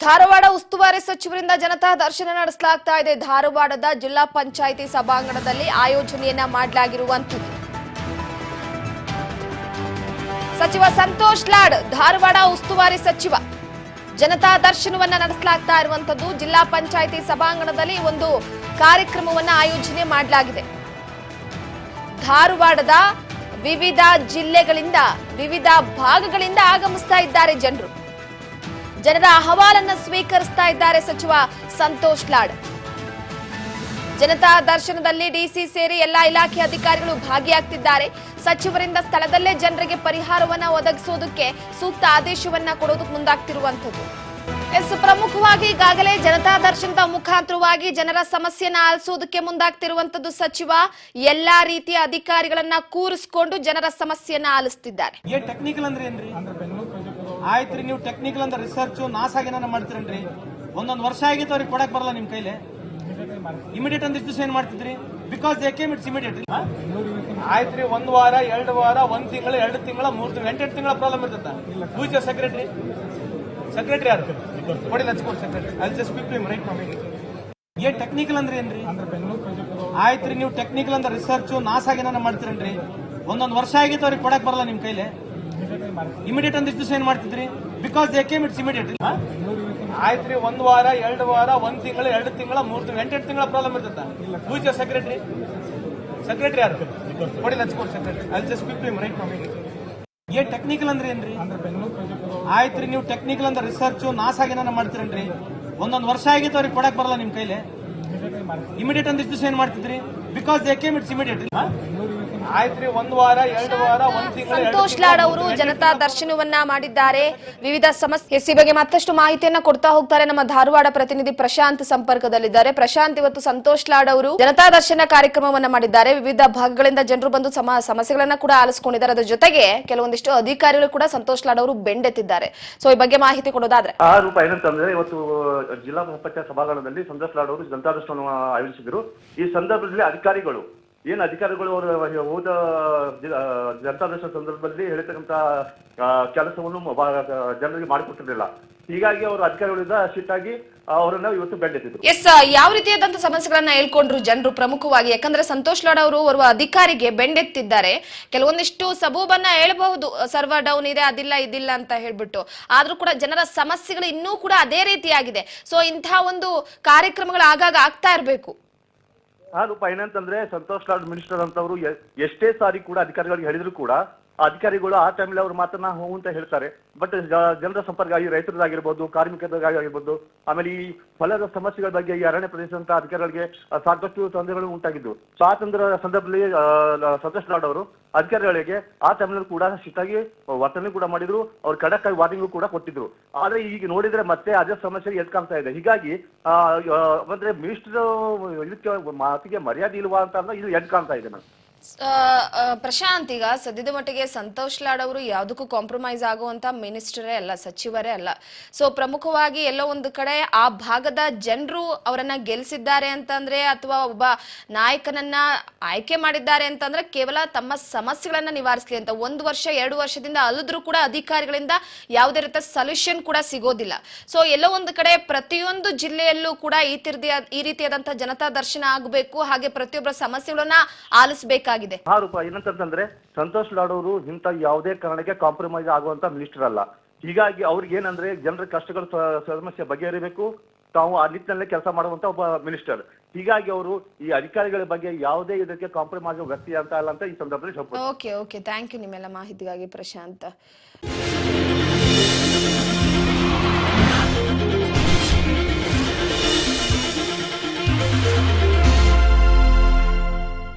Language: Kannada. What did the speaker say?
ಧಾರವಾಡ ಉಸ್ತುವಾರಿ ಸಚಿವರಿಂದ ಜನತಾ ದರ್ಶನ ನಡೆಸಲಾಗ್ತಾ ಇದೆ. ಧಾರವಾಡದ ಜಿಲ್ಲಾ ಪಂಚಾಯಿತಿ ಸಭಾಂಗಣದಲ್ಲಿ ಆಯೋಜನೆಯನ್ನ ಮಾಡಲಾಗಿರುವಂತದ್ದು. ಸಚಿವ ಸಂತೋಷ್ ಲಾಡ್ ಧಾರವಾಡ ಉಸ್ತುವಾರಿ ಸಚಿವ ಜನತಾ ದರ್ಶನವನ್ನ ನಡೆಸಲಾಗ್ತಾ ಇರುವಂತದ್ದು. ಜಿಲ್ಲಾ ಪಂಚಾಯಿತಿ ಸಭಾಂಗಣದಲ್ಲಿ ಒಂದು ಕಾರ್ಯಕ್ರಮವನ್ನ ಆಯೋಜನೆ ಮಾಡಲಾಗಿದೆ. ಧಾರವಾಡದ ವಿವಿಧ ಜಿಲ್ಲೆಗಳಿಂದ ವಿವಿಧ ಭಾಗಗಳಿಂದ ಆಗಮಿಸ್ತಾ ಇದ್ದಾರೆ ಜನರು. ಜನರ ಅಹವಾಲನ್ನ ಸ್ವೀಕರಿಸ್ತಾ ಇದ್ದಾರೆ ಸಚಿವ ಸಂತೋಷ್ ಲಾಡ್. ಜನತಾ ದರ್ಶನದಲ್ಲಿ ಡಿಸಿ ಸೇರಿ ಎಲ್ಲಾ ಇಲಾಖೆ ಅಧಿಕಾರಿಗಳು ಭಾಗಿಯಾಗ್ತಿದ್ದಾರೆ. ಸಚಿವರಿಂದ ಸ್ಥಳದಲ್ಲೇ ಜನರಿಗೆ ಪರಿಹಾರವನ್ನ ಒದಗಿಸೋದಕ್ಕೆ ಸೂಕ್ತ ಆದೇಶವನ್ನ ಕೊಡೋದಕ್ಕೆ ಮುಂದಾಗ್ತಿರುವಂತದ್ದು. ಪ್ರಮುಖವಾಗಿ ಈಗಾಗಲೇ ಜನತಾ ದರ್ಶನದ ಮುಖಾಂತರವಾಗಿ ಜನರ ಸಮಸ್ಯೆನ ಆಲಿಸೋದಕ್ಕೆ ಮುಂದಾಗ್ತಿರುವಂತದ್ದು. ಸಚಿವ ಎಲ್ಲಾ ರೀತಿಯ ಅಧಿಕಾರಿಗಳನ್ನ ಕೂರಿಸಿಕೊಂಡು ಜನರ ಸಮಸ್ಯೆಯನ್ನ ಆಲಿಸ್ತಿದ್ದಾರೆ. ಟೆಕ್ನಿಕಲ್ ಅಂದ್ರೆ ಏನ್ರಿ? ಆಯ್ತ್ರಿ, ನೀವು ಟೆಕ್ನಿಕಲ್ ಅಂದ್ರೆ ರಿಸರ್ಚ್ ನಾಸಾಗ ಮಾಡ್ತೀರನ್ರಿ. ಒಂದೊಂದು ವರ್ಷ ಆಗಿತ್ತು ಅವ್ರಿಗೆ ಕೊಡಕ್ ಬರಲ್ಲ ನಿಮ್ ಕೈಲಿ. ಇಮಿಡಿಯೇಟ್ ಅಂದ್ರೆ ಇಷ್ಟು ಏನ್ ಮಾಡ್ತಿದ್ರಿ? Because they came it's immediate. ಆಯ್ತ್ರಿ, 1 ವಾರ 2 ವಾರ 1 ತಿಂಗಳು 2 ತಿಂಗಳ 3 ತಿಂಗಳು 8 ತಿಂಗಳ ಪ್ರಾಬ್ಲಮ್ ಇರ್ತದ. Whose your secretary? ಸೆಕ್ರೆಟರಿ ಯಾರು? ಕೊಡಿ, let's go secretary. I just speak to him right now. Technical ಅಂದ್ರೆ ಏನ್ರಿ? ಆಯ್ತ್ರಿ, ನೀವು ಟೆಕ್ನಿಕಲ್ ಅಂದ್ರೆ ರಿಸರ್ಚ್ ನಾಸಾಗ ಮಾಡ್ತೀರನ್ರಿ. ಒಂದೊಂದು ವರ್ಷ ಆಗಿತ್ತು ಅವ್ರಿಗೆ ಕೊಡಕ್ ಬರಲ್ಲ ನಿಮ್ ಕೈಲಿ. ಇಮಿಡಿಯೇಟ್ ಅಂದ್ರೆ ಇಷ್ಟು ಏನ್ ಮಾಡ್ತಿದ್ರಿ? Because they came it's immediate. ಆಯ್ತ್ರಿ, 1 ವಾರ 2 ವಾರ 1 ತಿಂಗಳು 2 ತಿಂಗಳ 3 ತಿಂಗಳು 8 ತಿಂಗಳ ಪ್ರಾಬ್ಲಮ್ ಇರ್ತದ. Whose your secretary? ಸೆಕ್ರೆಟರಿ ಯಾರು? ಕೊಡಿ, let's go secretary. I just speak to him right now. Technical ಅಂದ್ರೆ ಏನ್ರಿ? ಆಯ್ತ್ರಿ, ನೀವು ಟೆಕ್ನಿಕಲ್ ಅಂದ್ರೆ ರಿಸರ್ಚ್ ನಾಸಾಗ ಮಾಡ್ತೀರನ್ರಿ. ಒಂದೊಂದು ವರ್ಷ ಆಗಿತ್ತು ಅವ್ರಿಗೆ ಕೊಡಕ್ ಬರಲ್ಲ ನಿಮ್ ಕೈಲಿ. ಇಮಿಡಿಯೇಟ್ ಅಂದ್ರೆ ಇಷ್ಟು ಏನ್ ಮಾಡ್ತಿದ್ರಿ? Because they came it's immediate. ಆಯ್ತ್ರಿ, 1 ವಾರ 2 ವಾರ 1 ತಿಂಗಳು. ಸಂತೋಷ್ ಲಾಡ್ ಅವರು ಜನತಾ ದರ್ಶನವನ್ನ ಮಾಡಿದ್ದಾರೆ. ವಿವಿಧ ಸಮಸ್ಯೆ ಬಗ್ಗೆ ಮತ್ತಷ್ಟು ಮಾಹಿತಿಯನ್ನ ಕೊಡ್ತಾ ಹೋಗ್ತಾರೆ ನಮ್ಮ ಧಾರವಾಡ ಪ್ರತಿನಿಧಿ ಪ್ರಶಾಂತ್ ಸಂಪರ್ಕದಲ್ಲಿದ್ದಾರೆ. ಪ್ರಶಾಂತ್, ಇವತ್ತು ಸಂತೋಷ್ ಲಾಡ್ ಅವರು ಜನತಾ ದರ್ಶನ ಕಾರ್ಯಕ್ರಮವನ್ನ ಮಾಡಿದ್ದಾರೆ. ವಿವಿಧ ಭಾಗಗಳಿಂದ ಜನರು ಬಂದು ಸಮಸ್ಯೆಗಳನ್ನ ಕೂಡ ಆಲಿಸಿಕೊಂಡಿದ್ದಾರೆ. ಅದರ ಜೊತೆಗೆ ಕೆಲವೊಂದಿಷ್ಟು ಅಧಿಕಾರಿಗಳು ಕೂಡ ಸಂತೋಷ್ ಲಾಡ್ ಅವರು ಬೆಂಡೆತ್ತಿದ್ದಾರೆ. ಸೊ ಈ ಬಗ್ಗೆ ಮಾಹಿತಿ ಕೊಡೋದಾದ್ರೆ ಏನಂತಂದ್ರೆ, ಇವತ್ತು ಜಿಲ್ಲಾ ಪಂಚಾಯತ್ ಸಭಾಂಗಣದಲ್ಲಿ ಸಂತೋಷ್ ಲಾಡ್ ಅವರು ಜನತಾ ದರ್ಶನ ಆಯೋಜಿಸಿದ್ರು. ಈ ಸಂದರ್ಭದಲ್ಲಿ ಅಧಿಕಾರಿಗಳು ಅವರು ಹೋದ ಜನತಾ ದರ್ಶನ ಸಂದರ್ಭದಲ್ಲಿ ಹೇಳಿರ್ತಕ್ಕಂಥ ಕೆಲಸವನ್ನು ಜನರಿಗೆ ಮಾಡಿಕೊಟ್ಟಿರಲಿಲ್ಲ. ಹೀಗಾಗಿ ಅವರು ಅಧಿಕಾರಿಗಳಿಂದ ಸಿಟ್ಟಾಗಿ ಅವರನ್ನ ಇವತ್ತು ಬೆಂಡೆತ್ತಿದ್ರು. ಯಾವ ರೀತಿಯಾದಂತ ಸಮಸ್ಯೆಗಳನ್ನ ಹೇಳ್ಕೊಂಡ್ರು ಜನರು ಪ್ರಮುಖವಾಗಿ? ಯಾಕಂದ್ರೆ ಸಂತೋಷ್ ಲಾಡ್ ಅವರು ಓರ್ವ ಅಧಿಕಾರಿಗೆ ಬೆಂಡೆತ್ತಿದ್ದಾರೆ. ಕೆಲವೊಂದಿಷ್ಟು ಸಬೂಬನ್ನ ಹೇಳ್ಬಹುದು, ಸರ್ವರ್ ಡೌನ್ ಇದೆ, ಅದಿಲ್ಲ ಇದಿಲ್ಲ ಅಂತ ಹೇಳ್ಬಿಟ್ಟು. ಆದ್ರೂ ಕೂಡ ಜನರ ಸಮಸ್ಯೆಗಳು ಇನ್ನೂ ಕೂಡ ಅದೇ ರೀತಿಯಾಗಿದೆ. ಸೊ ಇಂತಹ ಒಂದು ಕಾರ್ಯಕ್ರಮಗಳು ಆಗಾಗ ಆಗ್ತಾ ಇರಬೇಕು. ಏನಂತಂದ್ರೆ, ಸಂತೋಷ್ ಲಾಡ್ ಮಿನಿಸ್ಟರ್ ಅಂತವರು ಎಷ್ಟೇ ಸಾರಿ ಕೂಡ ಅಧಿಕಾರಿಗಳಿಗೆ ಹೇಳಿದ್ರು ಕೂಡ ಅಧಿಕಾರಿಗಳು ಆ ಟೈಮಲ್ಲಿ ಅವ್ರ ಮಾತನ್ನ ಹೂ ಅಂತ ಹೇಳ್ತಾರೆ. ಬಟ್ ಜನರ ಸಂಪರ್ಕ ಆಗಿ ರೈತರದಾಗಿರ್ಬೋದು, ಕಾರ್ಮಿಕರಾಗಿರ್ಬೋದು, ಆಮೇಲೆ ಈ ಹೊಲದ ಸಮಸ್ಯೆಗಳ ಬಗ್ಗೆ ಈ ಅರಣ್ಯ ಪ್ರದೇಶದಂತ ಅಧಿಕಾರಿಗಳಿಗೆ ಸಾಕಷ್ಟು ತೊಂದರೆಗಳು ಉಂಟಾಗಿದ್ದು. ಸೊ ಆ ಸಂದರ್ಭದಲ್ಲಿ ಸಂತೋಷ್ ಲಾಡ್ ಅವರು ಅಧಿಕಾರಿಗಳಿಗೆ ಆ ಟೈಮ್ನಲ್ಲಿ ಕೂಡ ಶಿಸ್ತಾಗಿ ವರ್ತನೆ ಕೂಡ ಮಾಡಿದ್ರು. ಅವ್ರು ಖಡಕ್ ಆಗಿ ವಾರ್ನಿಂಗ್ ಕೂಡ ಕೊಟ್ಟಿದ್ರು. ಆದ್ರೆ ಈಗ ನೋಡಿದ್ರೆ ಮತ್ತೆ ಅದೇ ಸಮಸ್ಯೆ ಎದ್ದು ಕಾಣ್ತಾ ಇದೆ. ಹೀಗಾಗಿ ಅಂದ್ರೆ ಮಿನಿಸ್ಟರ್ ಇದಕ್ಕೆ ಮಾತಿಗೆ ಮರ್ಯಾದೆ ಇಲ್ವಾ ಅಂತ ಇದು ಎದ್ದು ಕಾಣ್ತಾ ಇದೆ. ನಾನು ಪ್ರಶಾಂತ್, ಈಗ ಸದ್ಯದ ಮಟ್ಟಿಗೆ ಸಂತೋಷ್ ಲಾಡ್ ಅವರು ಯಾವುದಕ್ಕೂ ಕಾಂಪ್ರಮೈಸ್ ಆಗುವಂತ ಮಿನಿಸ್ಟರೇ ಅಲ್ಲ, ಸಚಿವರೇ ಅಲ್ಲ. ಸೊ ಪ್ರಮುಖವಾಗಿ ಎಲ್ಲೋ ಒಂದು ಕಡೆ ಆ ಭಾಗದ ಜನರು ಅವರನ್ನ ಗೆಲ್ಸಿದ್ದಾರೆ ಅಂತಂದ್ರೆ, ಅಥವಾ ಒಬ್ಬ ನಾಯಕನನ್ನ ಆಯ್ಕೆ ಮಾಡಿದ್ದಾರೆ ಅಂತಂದ್ರೆ ಕೇವಲ ತಮ್ಮ ಸಮಸ್ಯೆಗಳನ್ನ ನಿವಾರಿಸಲಿ ಅಂತ. 1 ವರ್ಷ 2 ವರ್ಷದಿಂದ ಅಲ್ಲಿದ್ರು ಕೂಡ ಅಧಿಕಾರಿಗಳಿಂದ ಯಾವುದೇ ರೀತಿಯ ಸೊಲ್ಯೂಷನ್ ಕೂಡ ಸಿಗೋದಿಲ್ಲ. ಸೊ ಎಲ್ಲೋ ಒಂದು ಕಡೆ ಪ್ರತಿಯೊಂದು ಜಿಲ್ಲೆಯಲ್ಲೂ ಕೂಡ ಈ ರೀತಿಯಾದಂತಹ ಜನತಾ ದರ್ಶನ ಆಗಬೇಕು, ಹಾಗೆ ಪ್ರತಿಯೊಬ್ಬರ ಸಮಸ್ಯೆಗಳನ್ನ ಆಲಿಸಬೇಕು. ಏನಂತಂದ್ರೆ, ಸಂತೋಷ್ ಲಾಡ್ ಅವರು ಇಂಥ ಯಾವುದೇ ಕಾರಣಕ್ಕೆ ಕಾಂಪ್ರಮೈಸ್ ಆಗುವಂತ ಮಿನಿಸ್ಟರ್ ಅಲ್ಲ. ಹೀಗಾಗಿ ಅವ್ರಿಗೆ ಏನಂದ್ರೆ ಜನರ ಕಷ್ಟಗಳ ಸಮಸ್ಯೆ ಬಗೆಹರಿಬೇಕು, ತಾವು ಆ ನಿಟ್ಟಿನಲ್ಲೇ ಕೆಲಸ ಮಾಡುವಂತ ಒಬ್ಬ ಮಿನಿಸ್ಟರ್. ಹೀಗಾಗಿ ಅವರು ಈ ಅಧಿಕಾರಿಗಳ ಬಗ್ಗೆ ಯಾವುದೇ ಇದಕ್ಕೆ ಕಾಂಪ್ರಮೈಸ್ ಆಗುವ ವ್ಯಕ್ತಿ ಅಂತ ಅಲ್ಲ ಅಂತ ಈ ಸಂದರ್ಭದಲ್ಲಿ ಓಕೆ, ಥ್ಯಾಂಕ್ ಯು ನಿಮ್ಮೆಲ್ಲ ಮಾಹಿತಿಗಾಗಿ ಪ್ರಶಾಂತ್.